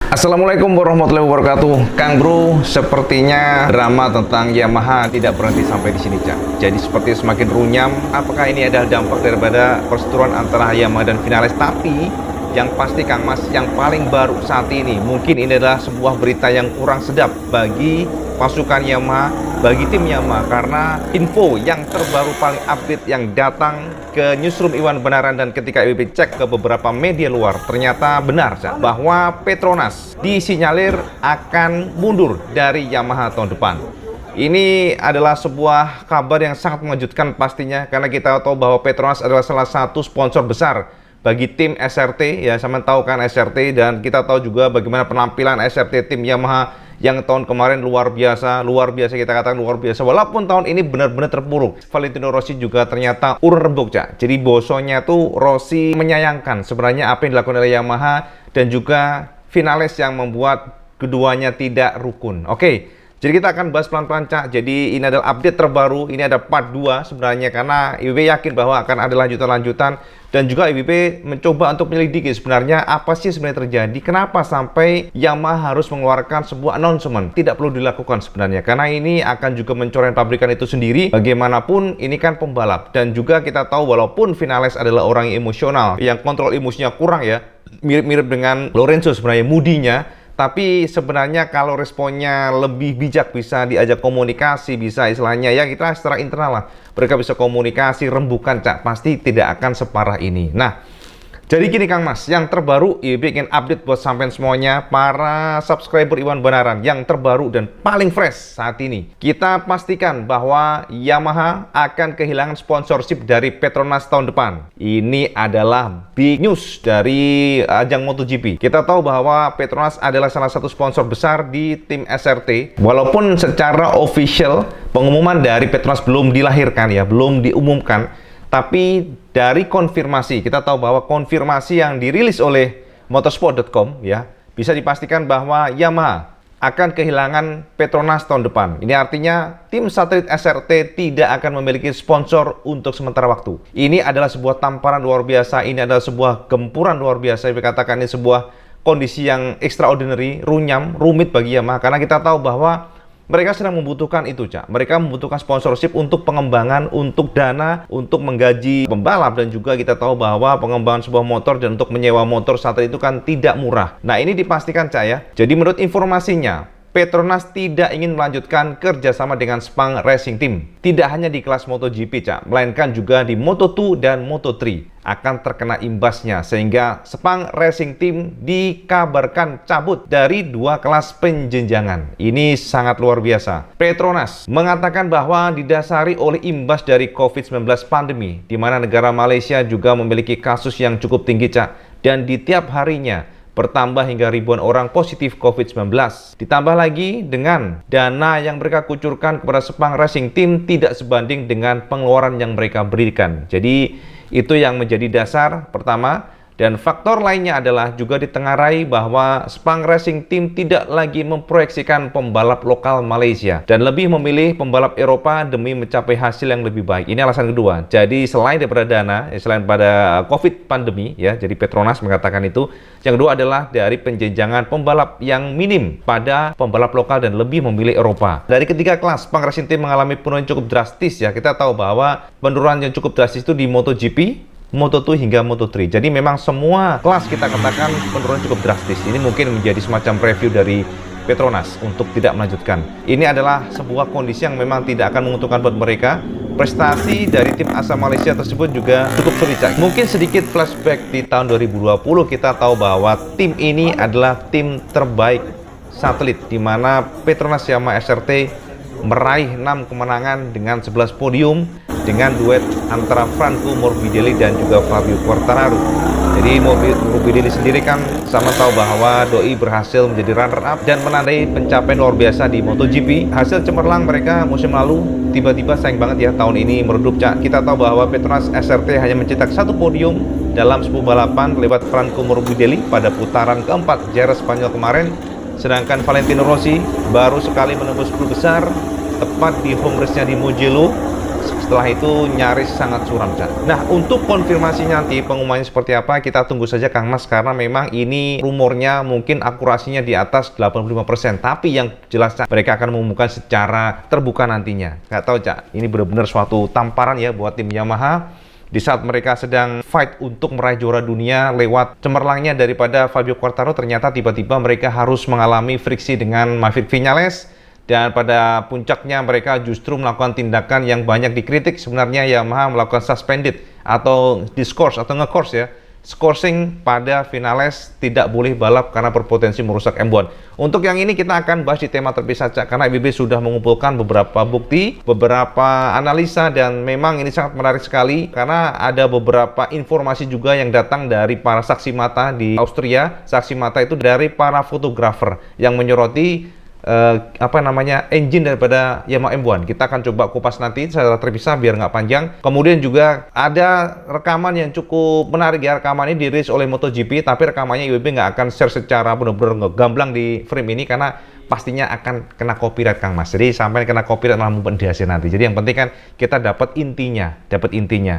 Assalamualaikum warahmatullahi wabarakatuh. Kang Bro, sepertinya drama tentang Yamaha tidak berhenti sampai di sini, Cak. Jadi seperti semakin runyam. Apakah ini adalah dampak daripada perseteruan antara Yamaha dan Vinales? Tapi yang pasti Kang Mas, yang paling baru saat ini, mungkin ini adalah sebuah berita yang kurang sedap bagi pasukan Yamaha, bagi tim Yamaha, karena info yang terbaru paling update yang datang ke newsroom Iwan Benaran dan ketika IWB cek ke beberapa media luar, ternyata benar bahwa Petronas disinyalir akan mundur dari Yamaha tahun depan. Ini adalah sebuah kabar yang sangat mengejutkan pastinya, karena kita tahu bahwa Petronas adalah salah satu sponsor besar bagi tim SRT, ya sama tahu kan SRT, dan kita tahu juga bagaimana penampilan SRT tim Yamaha yang tahun kemarin luar biasa kita katakan luar biasa, walaupun tahun ini benar-benar terpuruk. Valentino Rossi juga ternyata urun rembuk, Cak. Jadi bosonya tuh Rossi menyayangkan sebenarnya apa yang dilakukan oleh Yamaha dan juga Vinales yang membuat keduanya tidak rukun. Oke, jadi kita akan bahas pelan-pelan, Cak. Jadi ini adalah update terbaru, ini ada part 2 sebenarnya, karena IWB yakin bahwa akan ada lanjutan-lanjutan. Dan juga IWB mencoba untuk menyelidiki sebenarnya apa sih sebenarnya terjadi, kenapa sampai Yamaha harus mengeluarkan sebuah announcement. Tidak perlu dilakukan sebenarnya, karena ini akan juga mencoreng pabrikan itu sendiri. Bagaimanapun ini kan pembalap, dan juga kita tahu walaupun Vinales adalah orang yang emosional, yang kontrol emosinya kurang ya, mirip-mirip dengan Lorenzo sebenarnya, mudinya. Tapi sebenarnya kalau responnya lebih bijak, bisa diajak komunikasi, bisa istilahnya ya kita secara internal lah, mereka bisa komunikasi, rembukan, Cak, pasti tidak akan separah ini. Nah, jadi gini Kang Mas, yang terbaru IWB ingin update buat sampean semuanya, para subscriber Iwan Benaran, yang terbaru dan paling fresh saat ini. Kita pastikan bahwa Yamaha akan kehilangan sponsorship dari Petronas tahun depan. Ini adalah big news dari ajang MotoGP. Kita tahu bahwa Petronas adalah salah satu sponsor besar di tim SRT. Walaupun secara official pengumuman dari Petronas belum dilahirkan ya, belum diumumkan. Tapi dari konfirmasi, kita tahu bahwa konfirmasi yang dirilis oleh motorsport.com ya, bisa dipastikan bahwa Yamaha akan kehilangan Petronas tahun depan. Ini artinya tim satelit SRT tidak akan memiliki sponsor untuk sementara waktu. Ini adalah sebuah tamparan luar biasa, ini adalah sebuah gempuran luar biasa. Saya katakan ini sebuah kondisi yang extraordinary, runyam, rumit bagi Yamaha, karena kita tahu bahwa mereka sedang membutuhkan itu, Cak. Mereka membutuhkan sponsorship untuk pengembangan, untuk dana, untuk menggaji pembalap, dan juga kita tahu bahwa pengembangan sebuah motor dan untuk menyewa motor saat itu kan tidak murah. Nah, ini dipastikan, Cak, ya. Jadi menurut informasinya, Petronas tidak ingin melanjutkan kerjasama dengan Sepang Racing Team. Tidak hanya di kelas MotoGP, Cak, melainkan juga di Moto2 dan Moto3 akan terkena imbasnya, sehingga Sepang Racing Team dikabarkan cabut dari 2 kelas penjenjangan. Ini sangat luar biasa. Petronas mengatakan bahwa didasari oleh imbas dari COVID-19 pandemi, di mana negara Malaysia juga memiliki kasus yang cukup tinggi, Cak, dan di tiap harinya bertambah hingga ribuan orang positif COVID-19. Ditambah lagi dengan dana yang mereka kucurkan kepada Sepang Racing Team tidak sebanding dengan pengeluaran yang mereka berikan. Jadi itu yang menjadi dasar pertama. Dan faktor lainnya adalah juga ditengarai bahwa Sepang Racing Team tidak lagi memproyeksikan pembalap lokal Malaysia dan lebih memilih pembalap Eropa demi mencapai hasil yang lebih baik. Ini alasan kedua. Jadi selain daripada dana, selain pada COVID pandemi ya, jadi Petronas mengatakan itu. Yang kedua adalah dari penjenjangan pembalap yang minim pada pembalap lokal dan lebih memilih Eropa. Dari ketiga kelas, Sepang Racing Team mengalami penurunan cukup drastis ya. Kita tahu bahwa penurunan yang cukup drastis itu di MotoGP, Moto2 hingga Moto3. Jadi memang semua kelas kita katakan penurunan cukup drastis. Ini mungkin menjadi semacam review dari Petronas untuk tidak melanjutkan. Ini adalah sebuah kondisi yang memang tidak akan menguntungkan buat mereka. Prestasi dari tim asal Malaysia tersebut juga cukup sulit. Mungkin sedikit flashback di tahun 2020, kita tahu bahwa tim ini adalah tim terbaik satelit, di mana Petronas Yamaha SRT meraih 6 kemenangan dengan 11 podium dengan duet antara Franco Morbidelli dan juga Fabio Quartararo. Jadi Morbidelli sendiri kan sama tahu bahwa Doi berhasil menjadi runner up dan menandai pencapaian luar biasa di MotoGP. Hasil cemerlang mereka musim lalu tiba-tiba sayang banget ya tahun ini meredup, Cak. Kita tahu bahwa Petronas SRT hanya mencetak 1 podium dalam sebuah balapan lewat Franco Morbidelli pada putaran keempat Jerez Spanyol kemarin. Sedangkan Valentino Rossi baru sekali menembus 10 besar tepat di home race-nya di Mugello setelah itu nyaris sangat suram, Cak. Nah, untuk konfirmasinya nanti pengumumannya seperti apa, kita tunggu saja Kang Mas, karena memang ini rumornya mungkin akurasinya di atas 85%, tapi yang jelas Cak, mereka akan mengumumkan secara terbuka nantinya. Nggak tahu Cak, ini benar-benar suatu tamparan ya buat tim Yamaha di saat mereka sedang fight untuk meraih juara dunia lewat cemerlangnya daripada Fabio Quartararo. Ternyata tiba-tiba mereka harus mengalami friksi dengan Maverick Viñales, dan pada puncaknya mereka justru melakukan tindakan yang banyak dikritik. Sebenarnya Yamaha melakukan suspended atau discourse atau nge-course ya, scourging pada Viñales, tidak boleh balap karena berpotensi merusak M1. Untuk yang ini kita akan bahas di tema terpisah Cak, karena IBB sudah mengumpulkan beberapa bukti, beberapa analisa, dan memang ini sangat menarik sekali karena ada beberapa informasi juga yang datang dari para saksi mata di Austria. Saksi mata itu dari para fotografer yang menyoroti engine daripada Yamaha M1. Kita akan coba kupas nanti secara terpisah biar nggak panjang. Kemudian juga ada rekaman yang cukup menarik ya. Rekaman ini dirilis oleh MotoGP, tapi rekamannya IWB nggak akan share secara benar-benar gamblang di frame ini karena pastinya akan kena copyright Kang Mas. Jadi sampai kena copyright malah mempendiasi nanti. Jadi yang penting kan kita dapat intinya.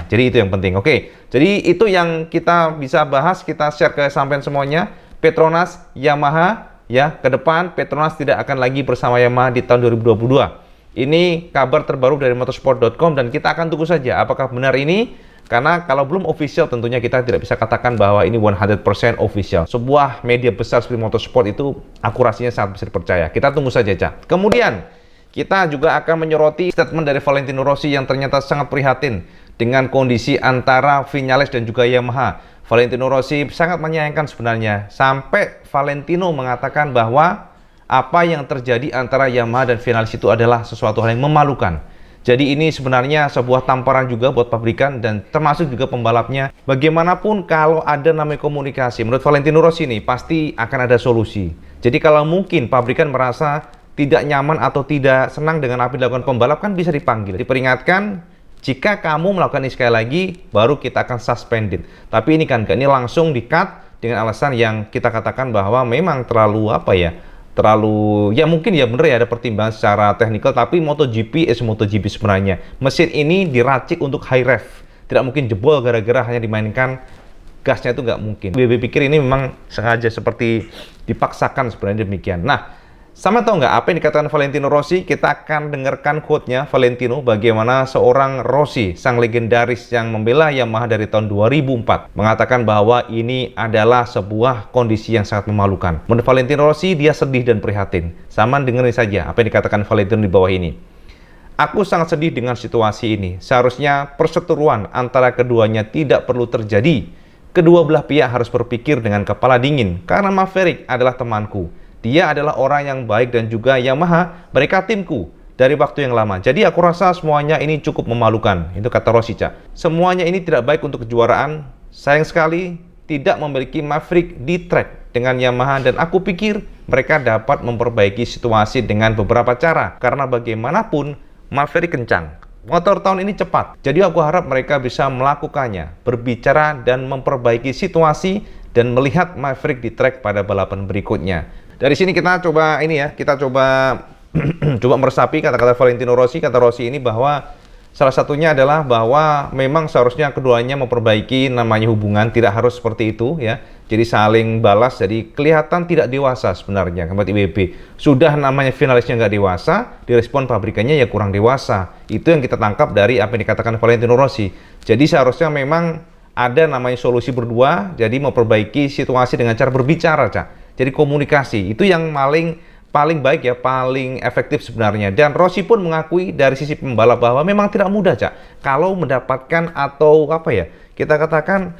Jadi itu yang penting. Oke. Jadi itu yang kita bisa bahas, kita share ke sampean semuanya. Petronas, Yamaha, ya, ke depan Petronas tidak akan lagi bersama Yamaha di tahun 2022. Ini kabar terbaru dari motorsport.com dan kita akan tunggu saja apakah benar ini, karena kalau belum official tentunya kita tidak bisa katakan bahwa ini 100% official. Sebuah media besar seperti Motorsport itu akurasinya sangat bisa dipercaya. Kita tunggu saja, Cak. Kemudian kita juga akan menyoroti statement dari Valentino Rossi yang ternyata sangat prihatin dengan kondisi antara Viñales dan juga Yamaha. Valentino Rossi sangat menyayangkan sebenarnya, sampai Valentino mengatakan bahwa apa yang terjadi antara Yamaha dan Viñales itu adalah sesuatu hal yang memalukan. Jadi ini sebenarnya sebuah tamparan juga buat pabrikan dan termasuk juga pembalapnya. Bagaimanapun kalau ada namanya komunikasi, menurut Valentino Rossi ini pasti akan ada solusi. Jadi kalau mungkin pabrikan merasa tidak nyaman atau tidak senang dengan apa yang dilakukan pembalap, kan bisa dipanggil, diperingatkan. Jika kamu melakukan ini sekali lagi, baru kita akan suspended. Tapi ini kan, ini langsung di-cut dengan alasan yang kita katakan bahwa memang terlalu ya mungkin ya bener ya ada pertimbangan secara teknikal, tapi MotoGP sebenarnya. Mesin ini diracik untuk high rev. Tidak mungkin jebol gara-gara hanya dimainkan gasnya, itu nggak mungkin. BB pikir ini memang sengaja seperti dipaksakan sebenarnya demikian. Nah, sama tahu nggak apa yang dikatakan Valentino Rossi? Kita akan dengarkan quote-nya Valentino, bagaimana seorang Rossi, sang legendaris yang membela Yamaha dari tahun 2004, mengatakan bahwa ini adalah sebuah kondisi yang sangat memalukan. Menurut Valentino Rossi, dia sedih dan prihatin. Sama dengerin saja apa yang dikatakan Valentino di bawah ini. Aku sangat sedih dengan situasi ini. Seharusnya perseteruan antara keduanya tidak perlu terjadi. Kedua belah pihak harus berpikir dengan kepala dingin, karena Maverick adalah temanku. Dia adalah orang yang baik dan juga Yamaha, mereka timku dari waktu yang lama. Jadi aku rasa semuanya ini cukup memalukan. Itu kata Rossi, Cak. Semuanya ini tidak baik untuk kejuaraan. Sayang sekali tidak memiliki Maverick di track dengan Yamaha, dan aku pikir mereka dapat memperbaiki situasi dengan beberapa cara. Karena bagaimanapun Maverick kencang. Motor tahun ini cepat. Jadi aku harap mereka bisa melakukannya, berbicara dan memperbaiki situasi dan melihat Maverick di track pada balapan berikutnya. Dari sini kita coba coba meresapi kata-kata Valentino Rossi. Kata Rossi ini bahwa salah satunya adalah bahwa memang seharusnya keduanya memperbaiki namanya hubungan, tidak harus seperti itu ya. Jadi saling balas, jadi kelihatan tidak dewasa sebenarnya. Kembali IWB sudah namanya finalisnya nggak dewasa, direspon pabrikannya ya kurang dewasa. Itu yang kita tangkap dari apa yang dikatakan Valentino Rossi. Jadi seharusnya memang ada namanya solusi berdua, jadi memperbaiki situasi dengan cara berbicara, Cak. Jadi komunikasi itu yang paling baik ya, paling efektif sebenarnya. Dan Rossi pun mengakui dari sisi pembalap bahwa memang tidak mudah, Cak, kalau mendapatkan atau kita katakan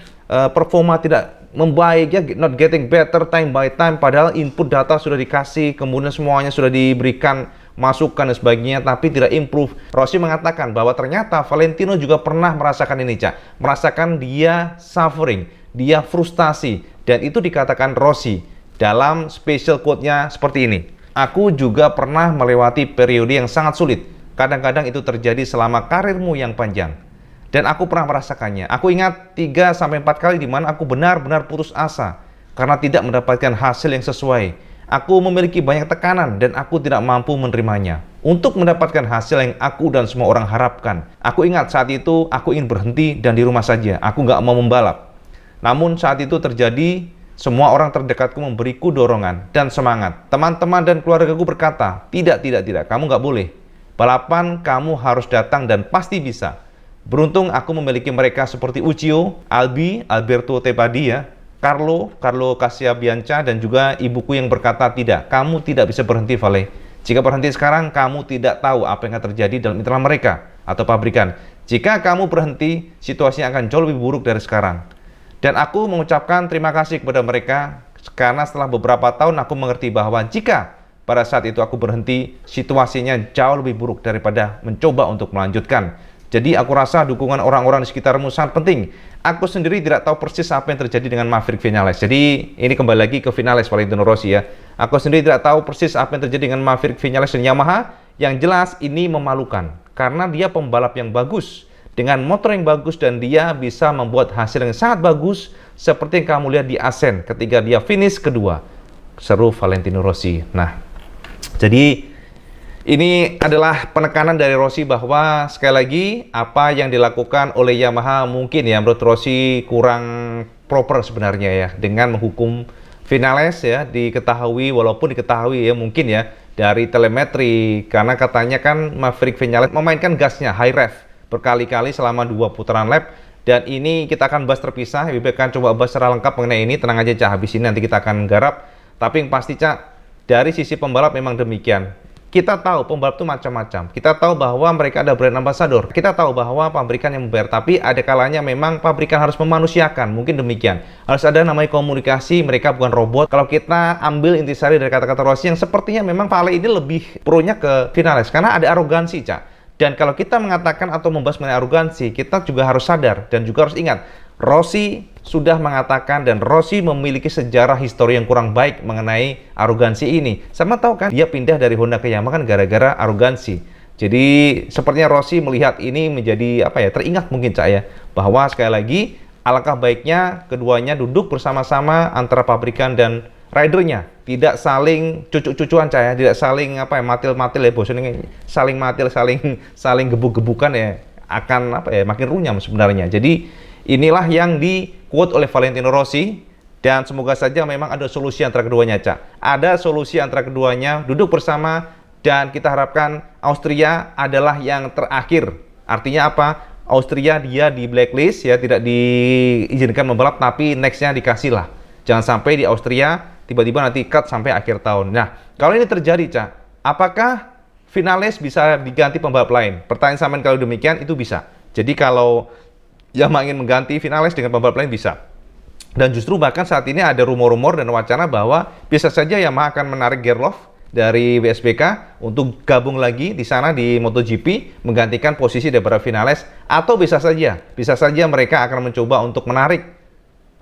performa tidak membaik ya, not getting better time by time, padahal input data sudah dikasih, kemudian semuanya sudah diberikan masukan dan sebagainya, tapi tidak improve. Rossi mengatakan bahwa ternyata Valentino juga pernah merasakan ini, Cak, merasakan dia suffering, dia frustasi, dan itu dikatakan Rossi dalam special quote-nya seperti ini. Aku juga pernah melewati periode yang sangat sulit. Kadang-kadang itu terjadi selama karirmu yang panjang. Dan aku pernah merasakannya. Aku ingat 3-4 kali di mana aku benar-benar putus asa karena tidak mendapatkan hasil yang sesuai. Aku memiliki banyak tekanan dan aku tidak mampu menerimanya. untuk mendapatkan hasil yang aku dan semua orang harapkan. Aku ingat saat itu aku ingin berhenti dan di rumah saja. Aku nggak mau membalap. Namun saat itu terjadi, semua orang terdekatku memberiku dorongan dan semangat. Teman-teman dan keluargaku berkata, tidak, kamu nggak boleh. Balapan kamu harus datang dan pasti bisa. Beruntung aku memiliki mereka seperti Ucio, Albi, Alberto Tepadi ya, Carlo Casabianca, dan juga ibuku yang berkata, tidak, kamu tidak bisa berhenti, Vale. Jika berhenti sekarang, kamu tidak tahu apa yang akan terjadi dalam internal mereka atau pabrikan. Jika kamu berhenti, situasinya akan jauh lebih buruk dari sekarang. Dan aku mengucapkan terima kasih kepada mereka, karena setelah beberapa tahun aku mengerti bahwa jika pada saat itu aku berhenti, situasinya jauh lebih buruk daripada mencoba untuk melanjutkan. Jadi aku rasa dukungan orang-orang di sekitarmu sangat penting. Aku sendiri tidak tahu persis apa yang terjadi dengan Maverick Vinales. Jadi ini kembali lagi ke Vinales, Valentino Rossi ya. Aku sendiri tidak tahu persis apa yang terjadi dengan Maverick Vinales dan Yamaha. Yang jelas ini memalukan, karena dia pembalap yang bagus, dengan motor yang bagus, dan dia bisa membuat hasil yang sangat bagus, seperti yang kamu lihat di Assen ketika dia finish kedua. Seru Valentino Rossi. Nah, jadi ini adalah penekanan dari Rossi bahwa sekali lagi apa yang dilakukan oleh Yamaha mungkin ya menurut Rossi kurang proper sebenarnya ya, dengan menghukum Vinales ya, walaupun diketahui ya mungkin ya dari telemetri, karena katanya kan Maverick Vinales memainkan gasnya high rev berkali-kali selama 2 putaran lap, dan ini kita akan bahas terpisah. Ibu akan coba bahas secara lengkap mengenai ini, tenang aja Cak, habis ini nanti kita akan garap. Tapi yang pasti Cak, dari sisi pembalap memang demikian. Kita tahu pembalap itu macam-macam. Kita tahu bahwa mereka ada brand ambassador. Kita tahu bahwa pabrikan yang membayar. Tapi ada kalanya memang pabrikan harus memanusiakan. Mungkin demikian. Harus ada namanya komunikasi. Mereka bukan robot. Kalau kita ambil intisari dari kata-kata Rossi yang sepertinya memang Vale ini lebih pro-nya ke Vinales. Karena ada arogansi, Cak. Dan kalau kita mengatakan atau membahas mengenai arogansi, kita juga harus sadar dan juga harus ingat, Rossi sudah mengatakan dan Rossi memiliki sejarah histori yang kurang baik mengenai arogansi ini. Sama tahu kan, dia pindah dari Honda ke Yamaha kan gara-gara arogansi. Jadi sepertinya Rossi melihat ini menjadi apa ya, teringat mungkin Cak ya, bahwa sekali lagi alangkah baiknya keduanya duduk bersama-sama antara pabrikan dan ridernya, tidak saling cucuk-cucuan Cak ya, tidak saling apa ya, matil-matil ya, bosan saling matil, saling gebuk-gebukan ya, akan apa ya, makin runyam sebenarnya. Jadi inilah yang di-quote oleh Valentino Rossi, dan semoga saja memang ada solusi antara keduanya Cak. Ada solusi antara keduanya, duduk bersama, dan kita harapkan Austria adalah yang terakhir. Artinya apa? Austria dia di blacklist ya, tidak diizinkan membalap, tapi nextnya dikasih lah. Jangan sampai di Austria tiba-tiba nanti cut sampai akhir tahun. Nah, kalau ini terjadi, Cak, apakah Vinales bisa diganti pembalap lain? Pertanyaan sampean kalau demikian, itu bisa. Jadi kalau Yamaha ingin mengganti Vinales dengan pembalap lain bisa. Dan justru bahkan saat ini ada rumor-rumor dan wacana bahwa bisa saja Yamaha akan menarik Gerloff dari WSBK untuk gabung lagi di sana di MotoGP, menggantikan posisi daripada Vinales, atau bisa saja mereka akan mencoba untuk menarik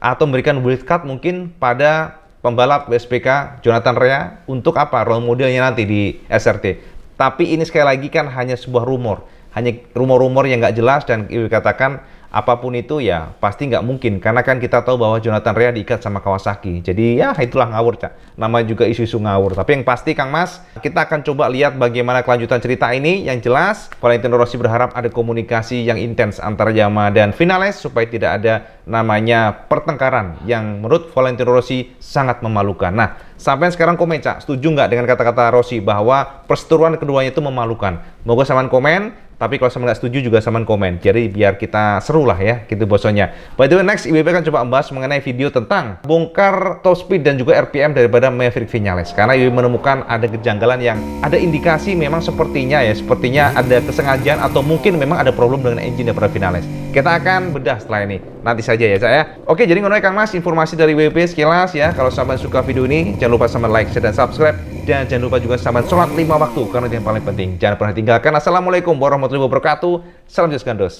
atau memberikan wildcard mungkin pada pembalap WSBK Jonathan Rea untuk apa? Role modelnya nanti di SRT. Tapi ini sekali lagi kan hanya sebuah rumor. Hanya rumor-rumor yang nggak jelas, dan dikatakan apapun itu ya pasti nggak mungkin. Karena kan kita tahu bahwa Jonathan Rea diikat sama Kawasaki. Jadi ya itulah ngawur Cak. Namanya juga isu-isu ngawur. Tapi yang pasti Kang Mas, kita akan coba lihat bagaimana kelanjutan cerita ini. Yang jelas Valentino Rossi berharap ada komunikasi yang intens antara Yamaha dan Vinales supaya tidak ada namanya pertengkaran yang menurut Valentino Rossi sangat memalukan. Nah, sampai sekarang komen Cak, setuju nggak dengan kata-kata Rossi bahwa perseteruan keduanya itu memalukan? Moga sampean komen, tapi kalau sampean nggak setuju juga sampean komen. Jadi biar kita seru lah ya, gitu bosnya. By the way, next IBB akan coba membahas mengenai video tentang bongkar top speed dan juga RPM daripada Maverick Vinales. Karena IBB menemukan ada kejanggalan yang ada indikasi memang sepertinya ada kesengajaan atau mungkin memang ada problem dengan engine daripada Vinales. Kita akan bedah setelah ini. Nanti saja ya Cak ya. Oke, jadi ngono Kang Mas, informasi dari WP sekilas ya. Kalau sampean suka video ini, jangan lupa sampean like, share, dan subscribe. Dan jangan lupa juga sampean sholat 5 waktu, karena itu yang paling penting. Jangan pernah tinggalkan. Assalamualaikum warahmatullahi wabarakatuh. Salam Jus Gandos.